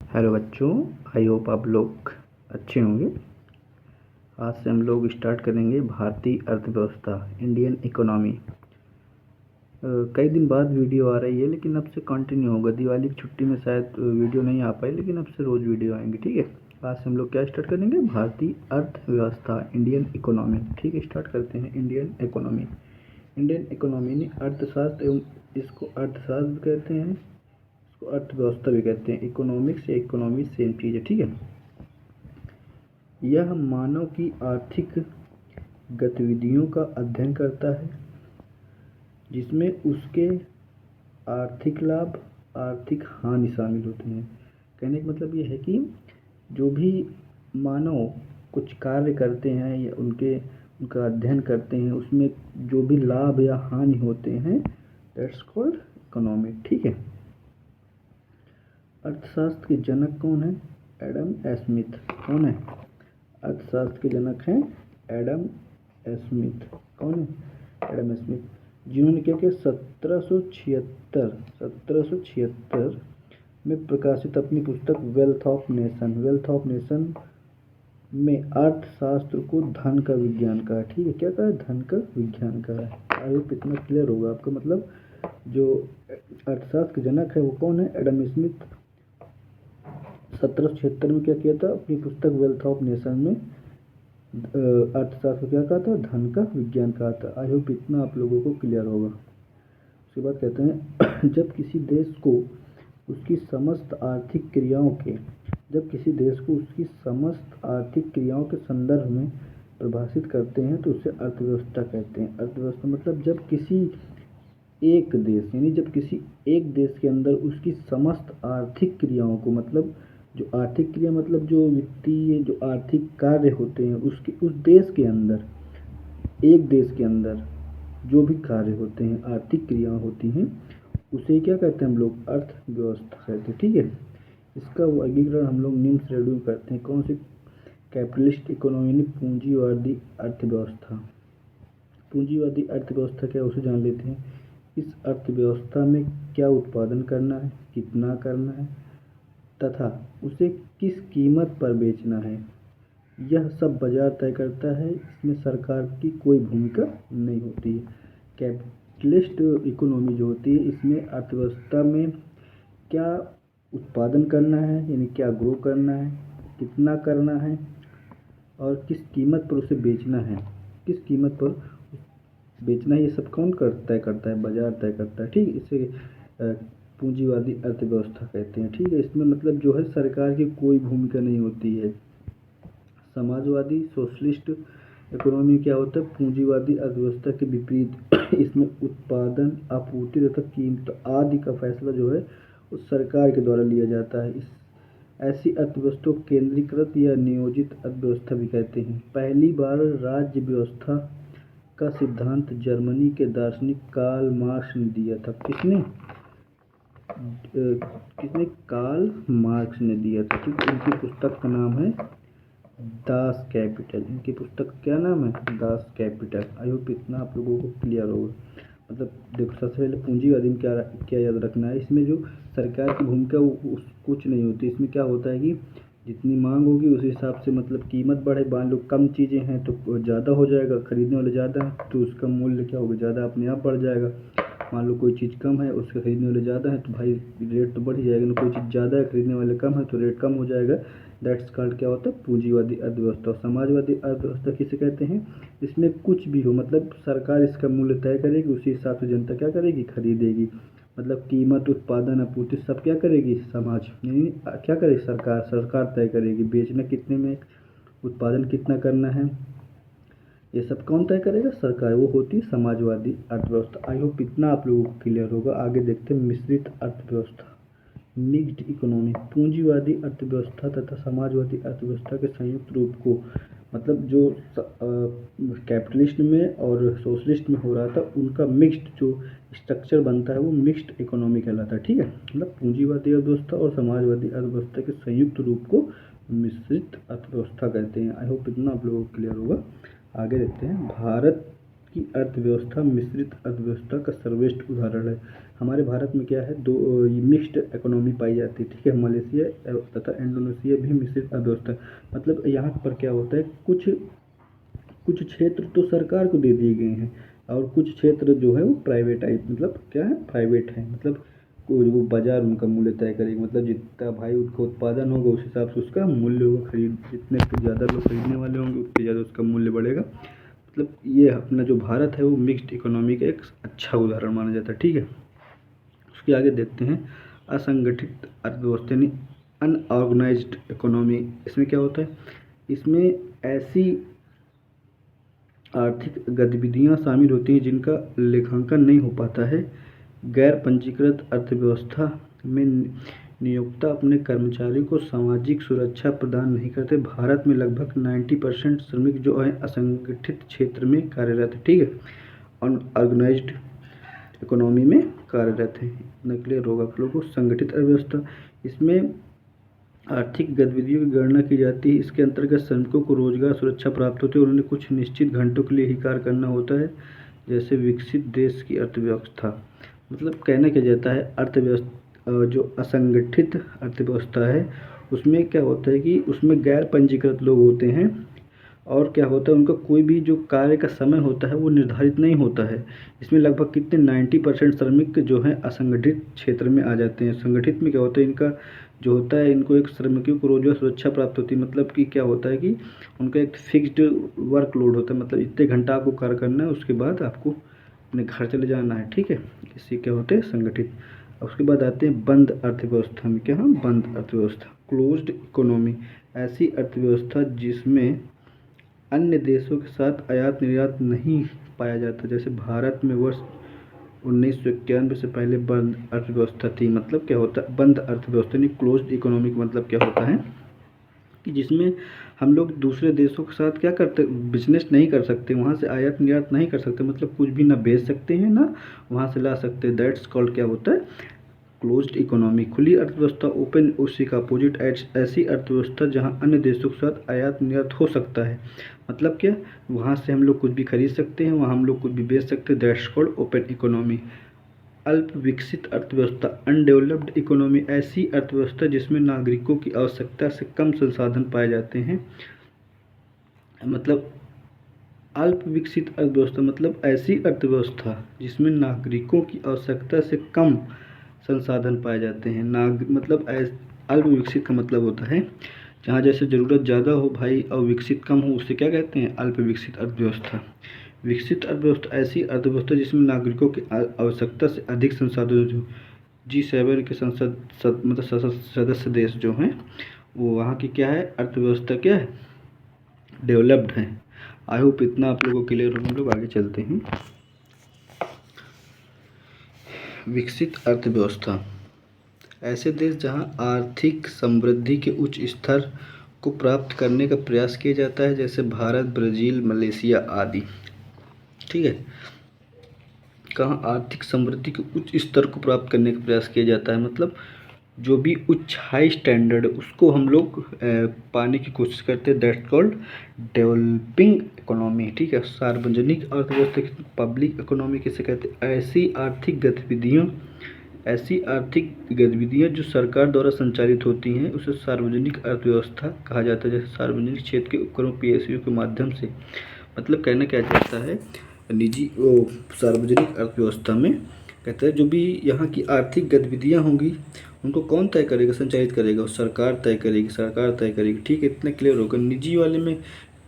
Hello बच्चों, I hope आप लोग अच्छे होंगे। आज से हम लोग स्टार्ट करेंगे भारतीय अर्थव्यवस्था, इंडियन इकोनॉमी। कई दिन बाद वीडियो आ रही है, लेकिन अब से कंटिन्यू होगा। दिवाली की छुट्टी में शायद वीडियो नहीं आ पाई, लेकिन अब से रोज़ वीडियो आएंगे। ठीक है, आज से हम लोग क्या स्टार्ट करेंगे? भारतीय अर्थव्यवस्था, इंडियन इकोनॉमी। ठीक है, स्टार्ट करते हैं। Indian economy. इंडियन इकोनॉमी ने अर्थशास्त्र एवं इसको अर्थशास्त्र कहते हैं, इसको अर्थव्यवस्था भी कहते हैं। इकोनॉमिक्स या इकोनॉमी सेम चीज़ है। ठीक है, यह मानव की आर्थिक गतिविधियों का अध्ययन करता है, जिसमें उसके आर्थिक लाभ, आर्थिक हानि शामिल होते हैं। कहने का मतलब ये है कि जो भी मानव कुछ कार्य करते हैं या उनका अध्ययन करते हैं, उसमें जो भी लाभ या हानि होते हैं, दैट्स कॉल्ड इकोनॉमी। ठीक है, अर्थशास्त्र के जनक कौन है? Adam Smith. कौन है? अर्थशास्त्र के जनक हैं एडम स्मिथ। कौन है? एडम स्मिथ, जिन्होंने क्या किया? 1776 में प्रकाशित अपनी पुस्तक वेल्थ ऑफ नेशन में अर्थशास्त्र को धन का विज्ञान कहा। ठीक है, क्या कहा है? धन का विज्ञान कहा है। आई होप इतना क्लियर होगा आपका। मतलब जो अर्थशास्त्र के जनक है वो कौन है? Adam Smith. 1776 में क्या किया था? अपनी पुस्तक वेल्थ ऑफ नेशन में अर्थशास्त्र क्या कहा था? धन का विज्ञान कहा था। आई होप इतना आप लोगों को क्लियर होगा। उसके बाद कहते हैं जब किसी देश को उसकी समस्त आर्थिक क्रियाओं के संदर्भ में परिभाषित करते हैं तो उसे अर्थव्यवस्था कहते हैं। अर्थव्यवस्था मतलब जब किसी एक देश के अंदर उसकी समस्त आर्थिक क्रियाओं को, मतलब जो आर्थिक क्रिया मतलब जो वित्तीय जो आर्थिक कार्य होते हैं, उसके उस देश के अंदर, एक देश के अंदर जो भी कार्य होते हैं, आर्थिक क्रियाएं होती हैं, उसे क्या कहते हैं? हम लोग अर्थव्यवस्था कहते हैं। ठीक है, इसका वर्गीकरण हम लोग निम्न श्रेणियों में करते हैं। कौन सी? कैपिटलिस्ट इकोनॉमी ने पूंजीवादी अर्थव्यवस्था। पूंजीवादी अर्थव्यवस्था क्या, उसे जान लेते हैं। इस अर्थव्यवस्था में क्या उत्पादन करना है, कितना करना है तथा उसे किस कीमत पर बेचना है, यह सब बाजार तय करता है। इसमें सरकार की कोई भूमिका नहीं होती है। कैपिटलिस्ट इकोनॉमी जो होती है, इसमें अर्थव्यवस्था में क्या उत्पादन करना है, यानी क्या ग्रो करना है, कितना करना है और किस कीमत पर उसे बेचना है, किस कीमत पर बेचना है, ये सब कौन तय करता है? बाजार तय करता है। ठीक है, इसे पूंजीवादी अर्थव्यवस्था कहते हैं। ठीक है, इसमें मतलब जो है सरकार की कोई भूमिका नहीं होती है। समाजवादी सोशलिस्ट इकोनॉमी क्या होता है? पूंजीवादी अर्थव्यवस्था के विपरीत इसमें उत्पादन, आपूर्ति तथा कीमत आदि का फैसला जो है उस सरकार के द्वारा लिया जाता है। ऐसी अर्थव्यवस्था को केंद्रीकृत या नियोजित अर्थव्यवस्था भी कहते हैं। पहली बार राज्य व्यवस्था का सिद्धांत जर्मनी के दार्शनिक कार्ल मार्क्स ने दिया था। किसने? कार्ल मार्क्स ने दिया था। ठीक, इनकी पुस्तक का नाम है दास कैपिटल। इनकी पुस्तक क्या नाम है? Das Kapital. आई होप इतना आप लोगों को क्लियर होगा। मतलब देखो, सबसे पहले पूंजीवादी में क्या याद रखना है, इसमें जो सरकार की भूमिका वो कुछ नहीं होती। इसमें क्या होता है कि जितनी मांग होगी उस हिसाब से मतलब कीमत बढ़े। मान लो कम चीज़ें हैं तो ज़्यादा हो जाएगा, खरीदने वाले ज़्यादा हैं तो उसका मूल्य क्या होगा? ज़्यादा अपने आप बढ़ जाएगा। मान लो कोई चीज़ कम है, उसके खरीदने वाले ज़्यादा हैं तो भाई रेट तो बढ़ ही जाएगा ना। कोई चीज़ ज़्यादा है, खरीदने वाले कम है तो रेट कम हो जाएगा। दैट्स कॉल्ड क्या होता है? पूंजीवादी अर्थव्यवस्था। समाजवादी अर्थव्यवस्था किसे कहते हैं? इसमें कुछ भी हो, मतलब सरकार इसका मूल्य तय करेगी, उसी हिसाब से जनता क्या करेगी? खरीदेगी। मतलब कीमत, उत्पादन, आपूर्ति सब क्या करेगी? समाज यानी क्या करेगी? सरकार तय करेगी। बेचना कितने में, उत्पादन कितना करना है, ये सब कौन तय करेगा? सरकार। वो होती है समाजवादी अर्थव्यवस्था। आई होप इतना आप लोगों को क्लियर होगा। आगे देखते हैं मिश्रित अर्थव्यवस्था, मिक्स्ड इकोनॉमी। पूंजीवादी अर्थव्यवस्था तथा समाजवादी अर्थव्यवस्था के संयुक्त रूप को, मतलब जो कैपिटलिस्ट में और सोशलिस्ट में हो रहा था, उनका मिक्स्ड जो स्ट्रक्चर बनता है वो मिक्स्ड इकोनॉमी कहलाता है। ठीक है, मतलब पूंजीवादी अर्थव्यवस्था और समाजवादी अर्थव्यवस्था के संयुक्त रूप को मिश्रित अर्थव्यवस्था कहते हैं। आई होप इतना आप लोगों को क्लियर होगा। आगे देखते हैं भारत की अर्थव्यवस्था मिश्रित अर्थव्यवस्था का सर्वश्रेष्ठ उदाहरण है। हमारे भारत में क्या है, दो मिक्स्ड इकोनॉमी पाई जाती है, ठीक है। मलेशिया तथा इंडोनेशिया भी मिश्रित अर्थव्यवस्था, मतलब यहाँ पर क्या होता है, कुछ कुछ क्षेत्र तो सरकार को दे दिए गए हैं और कुछ क्षेत्र जो है वो प्राइवेटाइज, मतलब क्या है, प्राइवेट है। मतलब वो बाजार उनका मूल्य तय करेगा, मतलब जितना भाई उसका उत्पादन होगा उस हिसाब से उसका मूल्य होगा, खरीद जितने ज़्यादा लोग खरीदने वाले होंगे उतने ज़्यादा उसका मूल्य बढ़ेगा। मतलब ये अपना जो भारत है वो मिक्स्ड इकोनॉमी का एक अच्छा उदाहरण माना जाता है, ठीक है। उसके आगे देखते हैं असंगठित अर्थव्यवस्था यानी अनऑर्गेनाइज्ड इकोनॉमी। इसमें क्या होता है, इसमें ऐसी आर्थिक गतिविधियां शामिल होती हैं जिनका लेखांकन नहीं हो पाता है। गैर पंजीकृत अर्थव्यवस्था में नियोक्ता अपने कर्मचारियों को सामाजिक सुरक्षा प्रदान नहीं करते। भारत में लगभग 90% श्रमिक जो है असंगठित क्षेत्र में कार्यरत है, ठीक है, अनऑर्गेनाइज्ड इकोनॉमी में कार्यरत है। इतना क्लियर होगा आप लोगों को। संगठित अर्थव्यवस्था, इसमें आर्थिक गतिविधियों की गणना की जाती है। इसके अंतर्गत श्रमिकों को रोजगार सुरक्षा प्राप्त होती है और उन्हें कुछ निश्चित घंटों के लिए ही कार्य करना होता है। जैसे विकसित देश की अर्थव्यवस्था, मतलब कहना क्या जाता है, अर्थव्यवस्था जो असंगठित अर्थव्यवस्था है उसमें क्या होता है कि उसमें गैर पंजीकृत लोग होते हैं और क्या होता है, उनका कोई भी जो कार्य का समय होता है वो निर्धारित नहीं होता है। इसमें लगभग कितने 90% श्रमिक जो हैं असंगठित क्षेत्र में आ जाते हैं। संगठित में क्या होता है, इनका जो होता है, इनको एक श्रमिकों को रोजगार सुरक्षा प्राप्त होती है। मतलब कि क्या होता है कि उनका एक फिक्स्ड वर्कलोड होता है, मतलब इतने घंटा आपको कार्य करना है, उसके बाद आपको अपने घर चले जाना है, ठीक है। इससे क्या होते हैं, संगठित। उसके बाद आते हैं बंद अर्थव्यवस्था में, क्या, हाँ, बंद अर्थव्यवस्था, क्लोज्ड इकोनॉमी, ऐसी अर्थव्यवस्था जिसमें अन्य देशों के साथ आयात निर्यात नहीं पाया जाता। जैसे भारत में वर्ष 1991 से पहले बंद अर्थव्यवस्था थी। मतलब क्या होता है बंद अर्थव्यवस्था, यानी क्लोज्ड इकोनॉमिक, मतलब क्या होता है कि जिसमें हम लोग दूसरे देशों के साथ क्या करते, बिजनेस नहीं कर सकते, वहाँ से आयात निर्यात नहीं कर सकते, मतलब कुछ भी ना बेच सकते हैं ना वहाँ से ला सकते। दैट्स कॉल्ड क्या होता है, क्लोज्ड इकोनॉमी। खुली अर्थव्यवस्था, ओपन, उसी का अपोजिट ऐसी अर्थव्यवस्था जहाँ अन्य देशों के साथ आयात निर्यात हो सकता है। मतलब क्या, वहाँ से हम लोग कुछ भी खरीद सकते हैं, वहाँ हम लोग कुछ भी बेच सकते हैं। That's called open economy. अल्प विकसित अर्थव्यवस्था, अनडेवलप्ड इकोनॉमी, ऐसी अर्थव्यवस्था जिसमें नागरिकों की आवश्यकता से कम संसाधन पाए जाते हैं। मतलब अल्प विकसित अर्थव्यवस्था मतलब ऐसी अर्थव्यवस्था जिसमें नागरिकों की आवश्यकता से कम संसाधन पाए जाते हैं। मतलब अल्प विकसित का मतलब होता है जहाँ जैसे ज़रूरत ज़्यादा हो भाई और विकसित कम हो, उसे क्या कहते हैं, अल्प विकसित अर्थव्यवस्था। विकसित अर्थव्यवस्था ऐसी अर्थव्यवस्था जिसमें नागरिकों की आवश्यकता से अधिक संसाधन हो। G7 के मतलब सदस्य देश जो हैं वो वहाँ की क्या है, अर्थव्यवस्था क्या है, डेवलप्ड है। आई होप इतना आप लोगों को क्लियर हो। हम लोग आगे चलते हैं। विकसित अर्थव्यवस्था, ऐसे देश जहां आर्थिक समृद्धि के उच्च स्तर को प्राप्त करने का प्रयास किया जाता है, जैसे भारत, ब्राज़ील, मलेशिया आदि, ठीक है। कहाँ आर्थिक समृद्धि के उच्च स्तर को प्राप्त करने का प्रयास किया जाता है, मतलब जो भी उच्च हाई स्टैंडर्ड उसको हम लोग पाने की कोशिश करते हैं। दैट्स कॉल्ड डेवलपिंग इकोनॉमी, ठीक है। सार्वजनिक अर्थव्यवस्था, पब्लिक इकोनॉमी किसे कहते हैं, ऐसी आर्थिक गतिविधियाँ जो सरकार द्वारा संचालित होती हैं उसे सार्वजनिक अर्थव्यवस्था कहा जाता है। जैसे सार्वजनिक क्षेत्र के उपक्रम PSU के माध्यम से, मतलब कहना क्या चाहता है, निजी सार्वजनिक अर्थव्यवस्था में कहते हैं जो भी यहाँ की आर्थिक गतिविधियाँ होंगी उनको कौन तय करेगा, संचालित करेगा, सरकार तय करेगी, ठीक है। इतना क्लियर होगा। निजी वाले में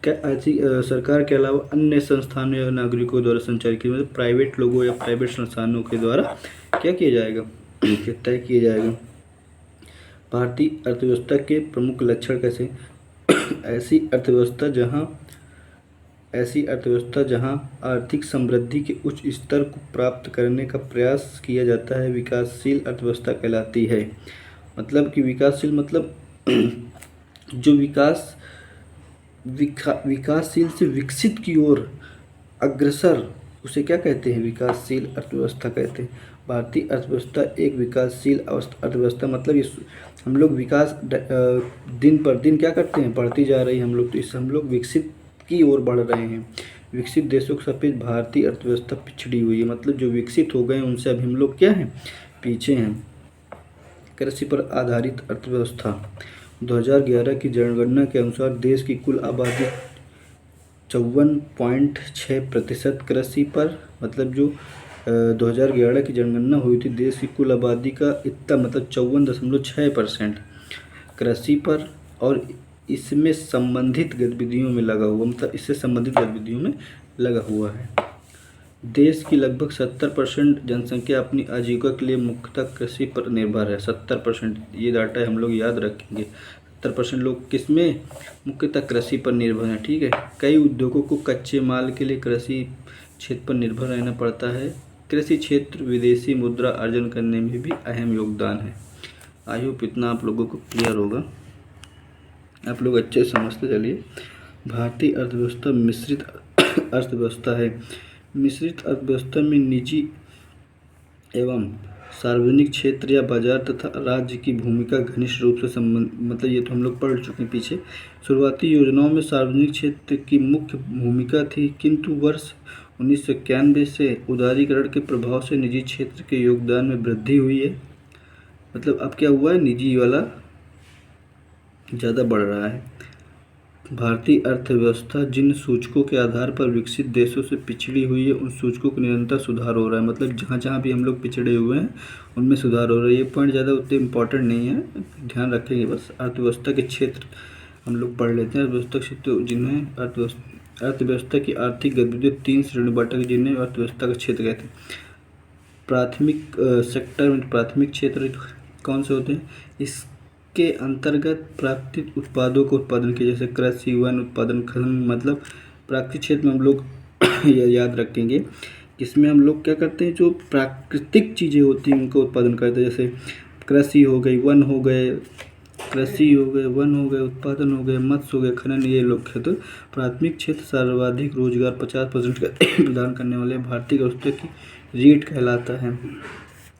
क्या ऐसी सरकार के अलावा अन्य संस्थानों या नागरिकों द्वारा संचालित किया, मतलब प्राइवेट लोगों या प्राइवेट संस्थानों के द्वारा क्या किया जाएगा, तय किया जाएगा। भारतीय अर्थव्यवस्था के प्रमुख लक्षण कैसे, ऐसी अर्थव्यवस्था जहां आर्थिक समृद्धि के उच्च स्तर को प्राप्त करने का प्रयास किया जाता है विकासशील अर्थव्यवस्था कहलाती है। मतलब कि विकासशील मतलब जो विकासशील से विकसित की ओर अग्रसर, उसे क्या कहते हैं, विकासशील अर्थव्यवस्था कहते हैं। भारतीय अर्थव्यवस्था एक विकासशील अर्थव्यवस्था, मतलब इस हम लोग विकास दिन पर दिन क्या करते हैं, बढ़ती जा रही है हम लोग, तो इस हम लोग विकसित की ओर बढ़ रहे हैं। विकसित देशों के सापेक्ष भारतीय अर्थव्यवस्था पिछड़ी हुई है, मतलब जो विकसित हो गए हैं उनसे अभी हम लोग क्या हैं, पीछे हैं। कृषि पर आधारित अर्थव्यवस्था। 2011 की जनगणना के अनुसार देश की कुल आबादी 54.6% कृषि पर, मतलब जो 2011 की जनगणना हुई थी, देश की कुल आबादी का इतना मतलब 54.6% कृषि पर और इसमें संबंधित गतिविधियों में लगा हुआ, मतलब इससे संबंधित गतिविधियों में लगा हुआ है। देश की लगभग 70% जनसंख्या अपनी आजीविका के लिए मुख्यतः कृषि पर निर्भर है। 70%, ये डाटा हम लोग याद रखेंगे। 70% लोग किस में, मुख्यतः कृषि पर निर्भर हैं। ठीक है, कई उद्योगों को कच्चे माल के लिए कृषि क्षेत्र पर निर्भर रहना पड़ता है। कृषि क्षेत्र विदेशी मुद्रा अर्जन करने में भी अहम योगदान है। आई होप इतना आप लोगों को क्लियर होगा, आप लोग अच्छे समझते चलिए। भारतीय अर्थव्यवस्था मिश्रित अर्थव्यवस्था है। मिश्रित अर्थव्यवस्था में निजी एवं सार्वजनिक क्षेत्र या बाजार तथा राज्य की भूमिका घनिष्ठ रूप से संबंध, मतलब ये तो हम लोग पढ़ चुके हैं पीछे। शुरुआती योजनाओं में सार्वजनिक क्षेत्र की मुख्य भूमिका थी, किंतु वर्ष 1991 से उदारीकरण के प्रभाव से निजी क्षेत्र के योगदान में वृद्धि हुई है। मतलब अब क्या हुआ है, निजी वाला ज़्यादा बढ़ रहा है। भारतीय अर्थव्यवस्था जिन सूचकों के आधार पर विकसित देशों से पिछड़ी हुई है, उन सूचकों का निरंतर सुधार हो रहा है। मतलब जहाँ जहाँ भी हम लोग पिछड़े हुए हैं उनमें सुधार हो रहा है। ये पॉइंट ज़्यादा उतने इम्पोर्टेंट नहीं है, ध्यान रखेंगे बस। अर्थव्यवस्था के क्षेत्र हम लोग पढ़ लेते हैं। अर्थव्यवस्था क्षेत्र जिन्हें अर्थव्यवस्था की आर्थिक गतिविधि 3 श्रेणी बांटा गया, जिन्हें अर्थव्यवस्था का क्षेत्र कहते हैं। प्राथमिक सेक्टर, प्राथमिक क्षेत्र कौन से होते हैं, इसके अंतर्गत प्राकृतिक उत्पादों को उत्पादन के, जैसे कृषि, वन उत्पादन, खनन, मतलब प्राकृतिक क्षेत्र में हम लोग याद रखेंगे। इसमें हम लोग क्या करते हैं, जो प्राकृतिक चीज़ें होती हैं उनका उत्पादन करते हैं। जैसे कृषि हो गई, वन हो गए, कृषि हो गए, वन हो गए, उत्पादन हो गए, मत्स्य हो गए, खनन, ये लोग क्षेत्र। प्राथमिक क्षेत्र सर्वाधिक रोजगार 50% का प्रदान करने वाले भारतीय अर्थव्यवस्था की रीढ़ कहलाता है।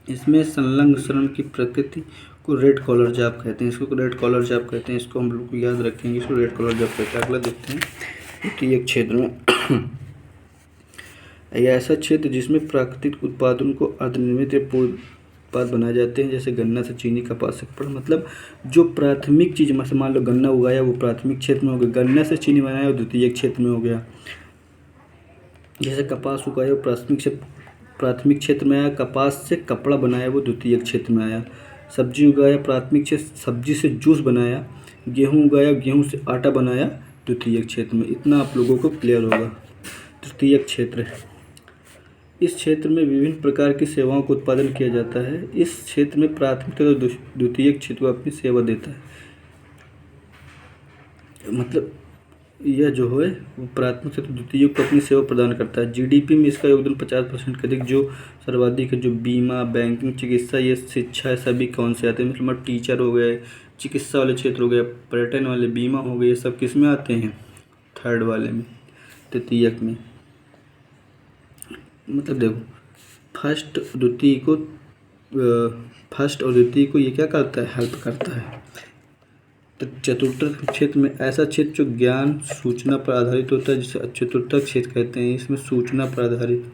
इसमें संलग्न श्रम की प्रकृति को रेड कॉलर जॉब कहते हैं। इसको रेड कॉलर जॉब कहते हैं, इसको हम लोग याद रखेंगे, इसको रेड कॉलर जॉब कहते हैं। अगला देखते हैं कि एक क्षेत्र में यह ऐसा क्षेत्र जिसमें प्राकृतिक उत्पादन को अर्धनिर्मित या पूर्ण उत्पाद बनाए जाते हैं, जैसे गन्ना से चीनी, कपास से कपड़ा। मतलब जो प्राथमिक चीज़, मान लो गन्ना उगाया वो प्राथमिक क्षेत्र में हो गया, गन्ना से चीनी बनाया वो द्वितीय क्षेत्र में हो गया। जैसे कपास उगाया वो प्राथमिक क्षेत्र में आया, कपास से कपड़ा बनाया वो द्वितीय क्षेत्र में आया। सब्जी उगाया प्राथमिक क्षेत्र, सब्जी से जूस बनाया। गेहूँ उगाया, गेहूँ से आटा बनाया द्वितीय क्षेत्र में। इतना आप लोगों को क्लियर होगा। तृतीय क्षेत्र, इस क्षेत्र में विभिन्न प्रकार की सेवाओं का उत्पादन किया जाता है। इस क्षेत्र में प्राथमिक तथा द्वितीय क्षेत्र को अपनी सेवा देता है। मतलब यह जो है वो प्राथमिक से द्वितीय को अपनी सेवा प्रदान करता है। जीडीपी में इसका योगदान 50% के अधिक, जो सर्वाधिक है। जो बीमा, बैंकिंग, चिकित्सा, ये शिक्षा, सभी कौन से आते हैं, मतलब टीचर हो गए, चिकित्सा वाले क्षेत्र हो गए, पर्यटन वाले, बीमा हो गए, ये सब किस में आते हैं, थर्ड वाले में, तृतीयक में। मतलब देखो फर्स्ट और द्वितीय को ये क्या करता है, हेल्प करता है। तो चतुर्थ क्षेत्र में ऐसा क्षेत्र जो ज्ञान सूचना पर आधारित होता है, जिसे चतुर्थ क्षेत्र कहते हैं। इसमें सूचना पर आधारित,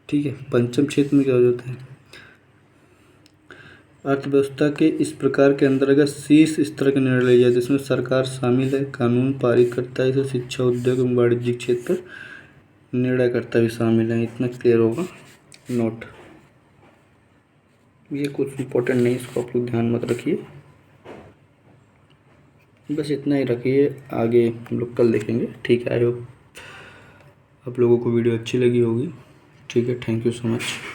ठीक है। पंचम क्षेत्र में क्या हो जाता है, अर्थव्यवस्था के इस प्रकार के अंतर्गत शीर्ष स्तर के निर्णय लिए जाते हैं। इसमें सरकार शामिल है, कानून पारित करता है, इसे शिक्षा, उद्योग एवं वाणिज्यिक क्षेत्र पर निर्णयकर्ता भी शामिल है। इतना क्लियर होगा। नोट, ये कुछ इम्पोर्टेंट नहीं, इसको आप लोग ध्यान मत रखिए, बस इतना ही रखिए। आगे हम लोग कल देखेंगे, ठीक है। आई होप आप लोगों को वीडियो अच्छी लगी होगी, ठीक है। Thank you so much.